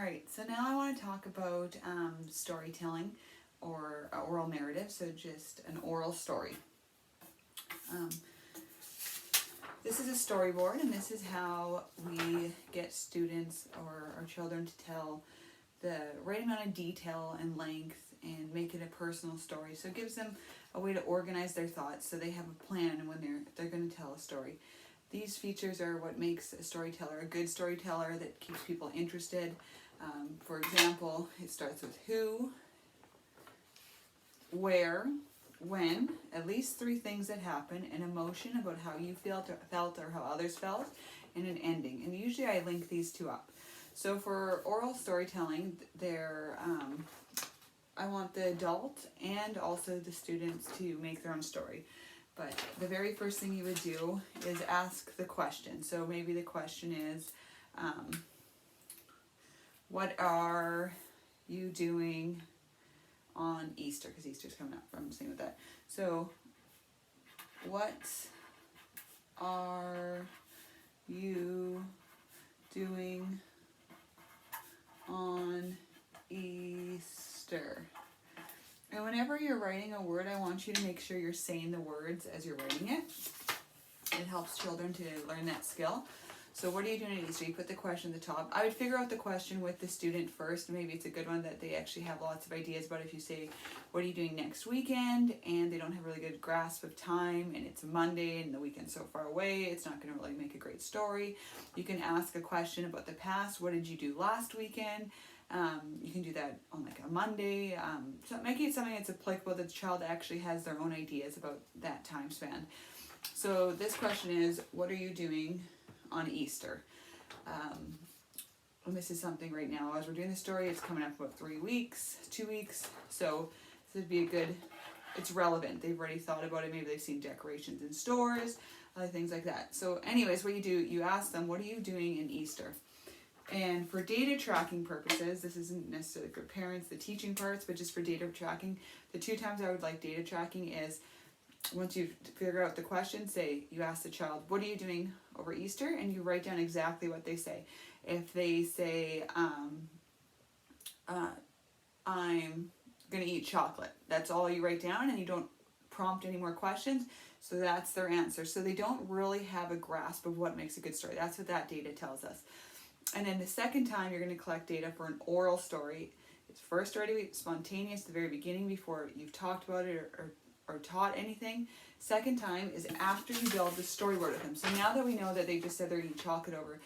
right, so now I want to talk about storytelling or oral narrative, so just an oral story. Um, this is a storyboard, and this is how we get students or our children to tell the right amount of detail and length and make it a personal story. So it gives them a way to organize their thoughts so they have a plan when they're going to tell a story. These features are what makes a storyteller a good storyteller that keeps people interested. For example, it starts with who, where, when, at least 3 things that happen, an emotion about how you felt or how others felt, and an ending. And usually I link these 2 up. So for oral storytelling, I want the adult and also the students to make their own story. But the very first thing you would do is ask the question. So maybe the question is, what are you doing on Easter? Because Easter's coming up. I'm saying with that. So, what are you doing on Easter? And whenever you're writing a word, I want you to make sure you're saying the words as you're writing it. It helps children to learn that skill. So what are you doing at Easter? You put the question at the top. I would figure out the question with the student first. Maybe it's a good one that they actually have lots of ideas about. If you say, what are you doing next weekend? And they don't have a really good grasp of time, and it's Monday and the weekend's so far away, it's not going to really make a great story. You can ask a question about the past. What did you do last weekend? You can do that on like a Monday. So making it something that's applicable that the child actually has their own ideas about that time span. So this question is, what are you doing on Easter? And this is something right now as we're doing the story, it's coming up about 3 weeks, 2 weeks. So this would be a good, it's relevant. They've already thought about it. Maybe they've seen decorations in stores, other things like that. So anyways, what you do, you ask them, what are you doing in Easter? And for data tracking purposes, this isn't necessarily for parents, the teaching parts, but just for data tracking, the 2 times I would like data tracking is once you figure out the question, say, you ask the child, what are you doing over Easter? And you write down exactly what they say. If they say, I'm going to eat chocolate, that's all you write down, and you don't prompt any more questions. So that's their answer. So they don't really have a grasp of what makes a good story. That's what that data tells us. And then the second time you're going to collect data for an oral story, it's first already spontaneous at the very beginning before you've talked about it or taught anything. Second time is after you build the storyboard with them. So now that we know that they just said they're eating chocolate over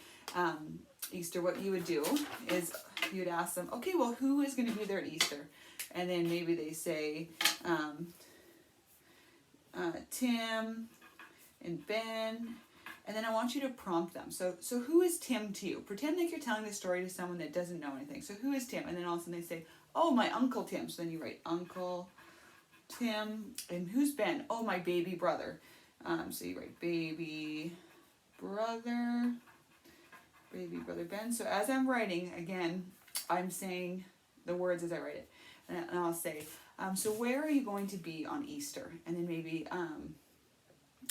Easter, what you would do is you would ask them, okay, well, who is going to be there at Easter? And then maybe they say Tim and Ben. And then I want you to prompt them. So who is Tim to you? Pretend like you're telling the story to someone that doesn't know anything. So who is Tim? And then all of a sudden they say, oh, my Uncle Tim. So then you write Uncle Tim. And who's Ben? Oh, my baby brother. So you write baby brother Ben. So as I'm writing, again, I'm saying the words as I write it. And I'll say, so where are you going to be on Easter? And then maybe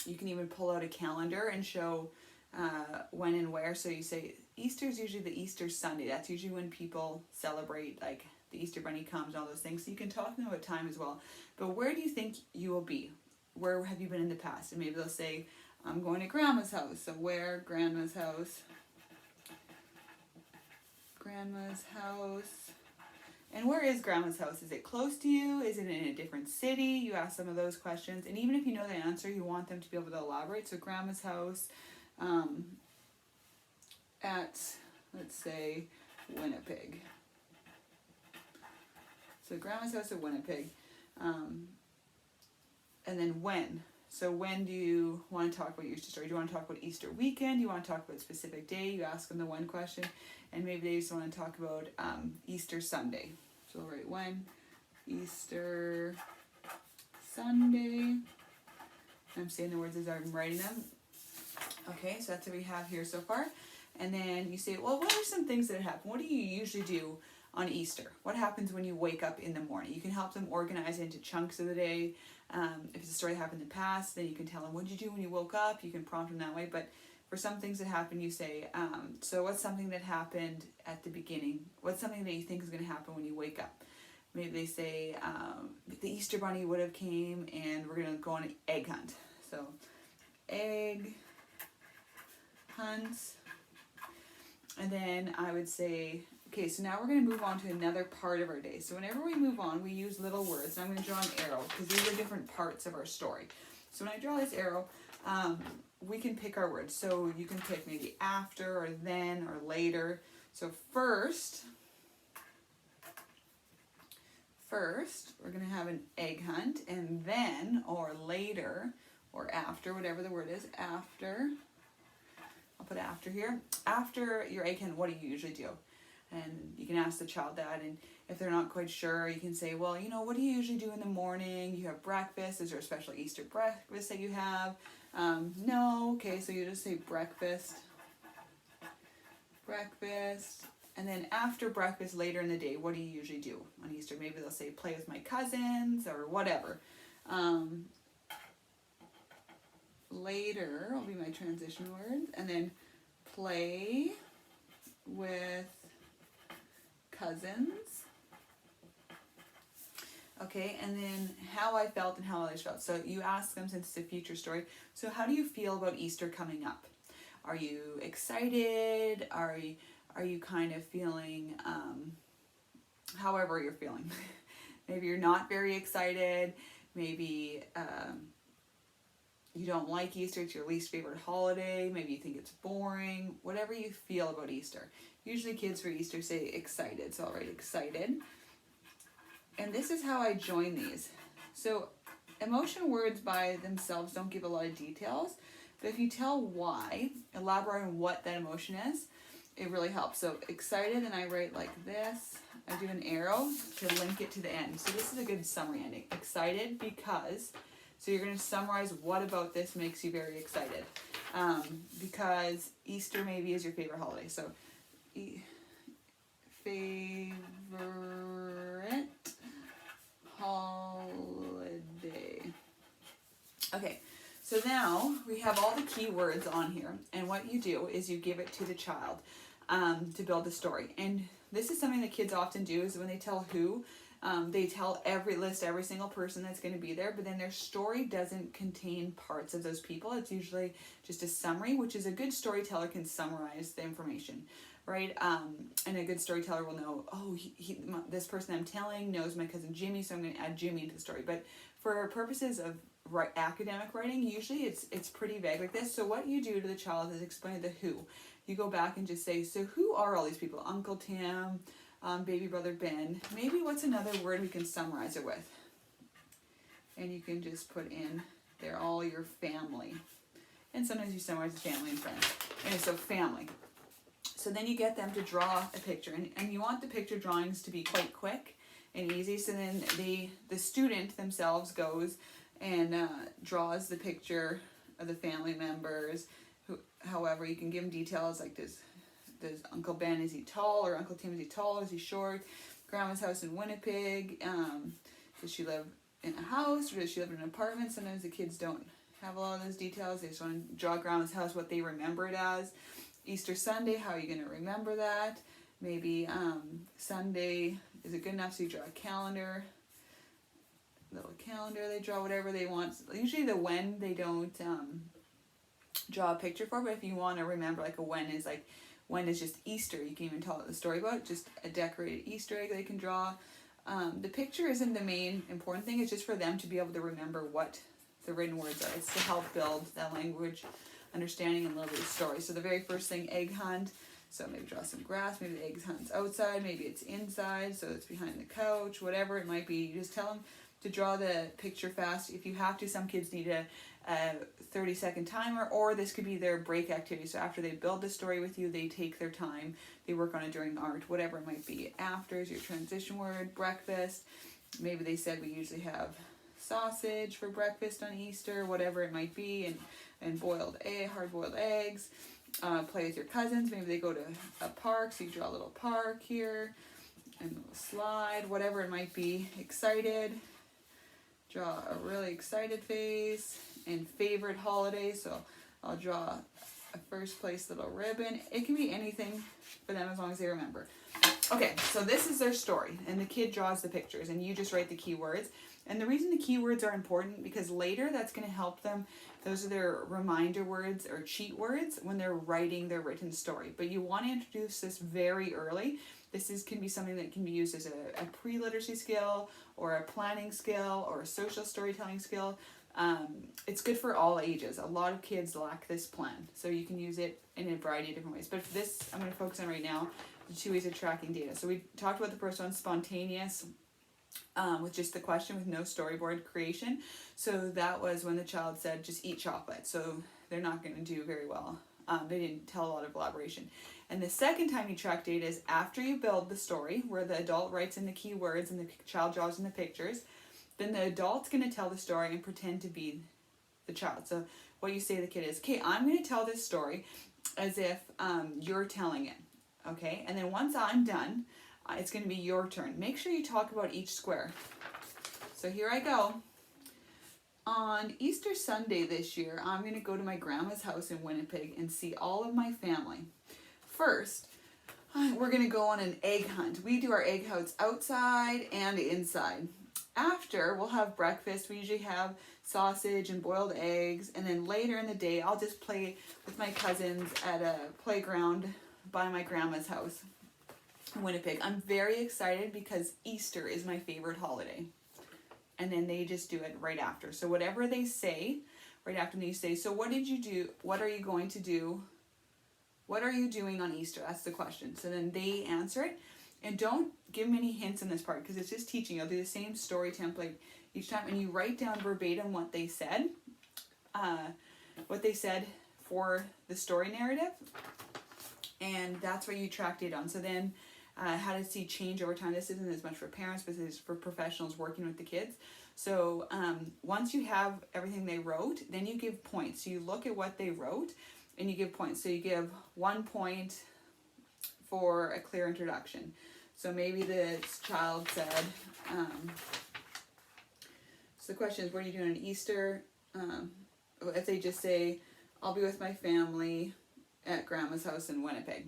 you can even pull out a calendar and show when and where. So you say Easter is usually the Easter Sunday. That's usually when people celebrate, like the Easter Bunny comes and all those things. So you can talk to them about time as well. But where do you think you will be? Where have you been in the past? And maybe they'll say, I'm going to Grandma's house. So where? Grandma's house. Grandma's house. And where is Grandma's house? Is it close to you? Is it in a different city? You ask some of those questions. And even if you know the answer, you want them to be able to elaborate. So Grandma's house at, let's say, Winnipeg. So Grandma's house at Winnipeg. And then when? So when do you want to talk about your Easter story? Do you want to talk about Easter weekend? Do you want to talk about a specific day? You ask them the when question. And maybe they just want to talk about Easter Sunday. So we'll write when. Easter Sunday. I'm saying the words as I'm writing them. Okay, so that's what we have here so far. And then you say, well, what are some things that happen? What do you usually do on Easter? What happens when you wake up in the morning? You can help them organize into chunks of the day. If it's a story that happened in the past, then you can tell them, what did you do when you woke up? You can prompt them that way. But For some things that happen, you say, so what's something that happened at the beginning? What's something that you think is going to happen when you wake up? Maybe they say, the Easter Bunny would have came and we're going to go on an egg hunt. So, egg hunt. And then I would say, okay, so now we're going to move on to another part of our day. So whenever we move on, we use little words. And I'm going to draw an arrow because these are different parts of our story. So when I draw this arrow, we can pick our words. So you can pick maybe after or then or later. So first, we're going to have an egg hunt, and then or later or after, whatever the word is, after. I'll put after here. After your egg hunt, what do you usually do? And you can ask the child that, and if they're not quite sure, you can say, well, what do you usually do in the morning? You have breakfast. Is there a special Easter breakfast that you have? No. Okay, so you just say breakfast. Breakfast. And then after breakfast, later in the day, what do you usually do on Easter? Maybe they'll say play with my cousins or whatever. Later will be my transition word. And then play with cousins. Okay, and then how I felt and how others felt. So you ask them, since it's a future story, so how do you feel about Easter coming up? Are you excited? Are you kind of feeling, however you're feeling? Maybe you're not very excited. Maybe you don't like Easter. It's your least favorite holiday. Maybe you think it's boring. Whatever you feel about Easter. Usually kids for Easter say excited. So I'll write excited. And this is how I join these. So emotion words by themselves don't give a lot of details. But if you tell why, elaborate on what that emotion is, it really helps. So excited, and I write like this. I do an arrow to link it to the end. So this is a good summary ending. Excited because, so you're going to summarize what about this makes you very excited. Because Easter maybe is your favorite holiday. So favorite holiday. Okay. So now we have all the key words on here, and what you do is you give it to the child to build the story. And this is something that kids often do, is when they tell who, they tell every single person that's going to be there, but then their story doesn't contain parts of those people. It's usually just a summary, which is a good storyteller can summarize the information, right? And a good storyteller will know, oh, this person I'm telling knows my cousin Jimmy, so I'm going to add Jimmy into the story. But for purposes of academic writing, usually it's pretty vague like this. So what you do to the child is explain the who. You go back and just say, so who are all these people? Uncle Tim, baby brother Ben. Maybe what's another word we can summarize it with? And you can just put in, they're all your family. And sometimes you summarize the family and friends. And so family. So then you get them to draw a picture. And you want the picture drawings to be quite quick and easy. So then the student themselves goes and draws the picture of the family members. However, you can give them details like does Uncle Ben, is he tall, or Uncle Tim, is he tall, is he short? Grandma's house in Winnipeg, does she live in a house or does she live in an apartment? Sometimes the kids don't have a lot of those details. They just want to draw Grandma's house, what they remember it as. Easter Sunday, how are you going to remember that? Maybe Sunday, is it good enough so you draw a calendar? Little calendar, they draw whatever they want. Usually the when they don't draw a picture for, but if you want to remember like a when is just Easter, you can even tell the story about just a decorated Easter egg they can draw. The picture isn't the main important thing, it's just for them to be able to remember what the written words are. It's to help build that language understanding and love of the story. So the very first thing, egg hunt. So maybe draw some grass, maybe the egg hunt's outside, maybe it's inside, so it's behind the couch, whatever it might be. You just tell them to draw the picture fast. If you have to, some kids need a 30-second timer, or this could be their break activity. So after they build the story with you, they take their time, they work on it during art, whatever it might be. After is your transition word. Breakfast, maybe they said we usually have sausage for breakfast on Easter, whatever it might be, and hard-boiled eggs. Play with your cousins, maybe they go to a park, so you draw a little park here, and a little slide, whatever it might be. Excited, draw a really excited face. And favorite holiday, so I'll draw a first place little ribbon. It can be anything for them as long as they remember. Okay, so this is their story, and the kid draws the pictures, and you just write the keywords. And the reason the keywords are important, because later that's going to help them. Those are their reminder words or cheat words when they're writing their written story. But you want to introduce this very early. Can be something that can be used as a pre-literacy skill, or a planning skill, or a social storytelling skill. It's good for all ages. A lot of kids lack this plan, so you can use it in a variety of different ways. But for this, I'm going to focus on right now the 2 ways of tracking data. So we talked about the first one, spontaneous, with just the question with no storyboard creation. So that was when the child said, just eat chocolate. So they're not going to do very well. They didn't tell a lot of elaboration. And the second time you track data is after you build the story, where the adult writes in the keywords and the child draws in the pictures. Then the adult's going to tell the story and pretend to be the child. So what you say to the kid is, okay, I'm going to tell this story as if you're telling it. Okay, and then once I'm done, it's going to be your turn. Make sure you talk about each square. So here I go. On Easter Sunday this year, I'm going to go to my grandma's house in Winnipeg and see all of my family. First, we're going to go on an egg hunt. We do our egg hunts outside and inside. After, we'll have breakfast. We usually have sausage and boiled eggs. And then later in the day, I'll just play with my cousins at a playground by my grandma's house in Winnipeg. I'm very excited because Easter is my favorite holiday. And then they just do it right after. So whatever they say, right after they say, so what did you do? What are you going to do? What are you doing on Easter? That's the question. So then they answer it. And don't give them any hints in this part, because it's just teaching. You'll do the same story template each time. And you write down verbatim what they said. For the story narrative. And that's where you track data on. So then how to see change over time. This isn't as much for parents, but this is for professionals working with the kids. So once you have everything they wrote, then you give points. So you look at what they wrote and you give points. So you give 1 point for a clear introduction. So maybe the child said, so the question is, what are you doing on Easter? If they just say, I'll be with my family at grandma's house in Winnipeg.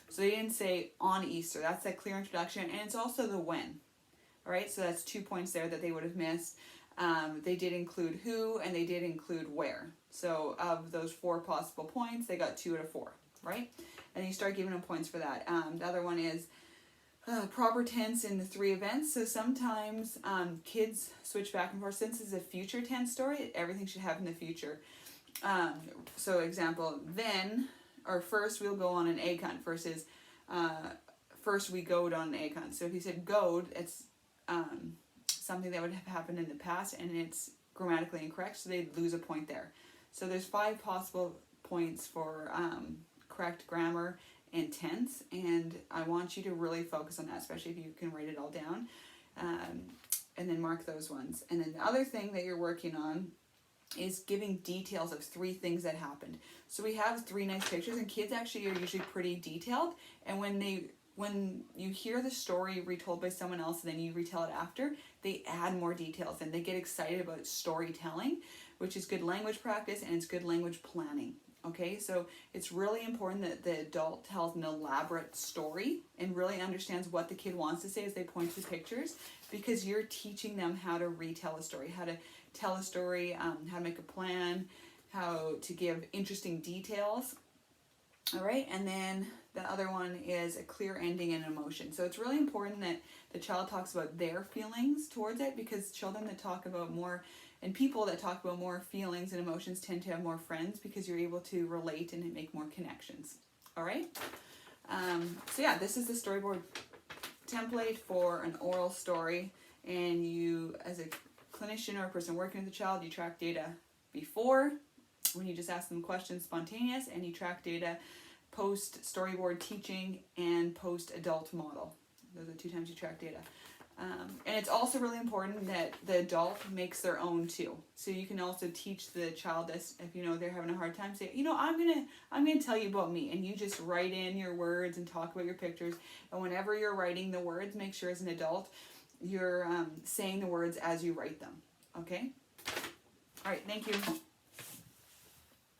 So they didn't say on Easter. That's that clear introduction. And it's also the when. All right, so that's 2 points there that they would have missed. They did include who, and they did include where. So of those 4 possible points, they got 2 out of 4, right? And you start giving them points for that. The other one is proper tense in the 3 events. So sometimes kids switch back and forth. Since it's a future tense story, everything should happen in the future. So example, then, or first we'll go on an egg hunt versus first we goed on an egg hunt. So if you said goed, it's something that would have happened in the past and it's grammatically incorrect, so they'd lose a point there. So there's 5 possible points for correct grammar and tense, and I want you to really focus on that, especially if you can write it all down, and then mark those ones. And then the other thing that you're working on is giving details of 3 things that happened. So we have 3 nice pictures, and kids actually are usually pretty detailed, and when you hear the story retold by someone else and then you retell it after, they add more details and they get excited about storytelling, which is good language practice and it's good language planning. Okay, so it's really important that the adult tells an elaborate story and really understands what the kid wants to say as they point to pictures, because you're teaching them how to retell a story, how to tell a story, how to make a plan, how to give interesting details. All right, and then the other one is a clear ending and emotion. So it's really important that the child talks about their feelings towards it, because children that talk about more, and people that talk about more feelings and emotions tend to have more friends, because you're able to relate and make more connections. All right, so yeah, this is the storyboard template for an oral story, and you, as a clinician or a person working with the child, you track data before, when you just ask them questions, spontaneous, and you track data post storyboard teaching and post adult model. Those are the 2 times you track data. And it's also really important that the adult makes their own too. So you can also teach the child this, if you know they're having a hard time, say, I'm gonna tell you about me, and you just write in your words and talk about your pictures. And whenever you're writing the words, make sure as an adult you're saying the words as you write them. Okay? All right, thank you.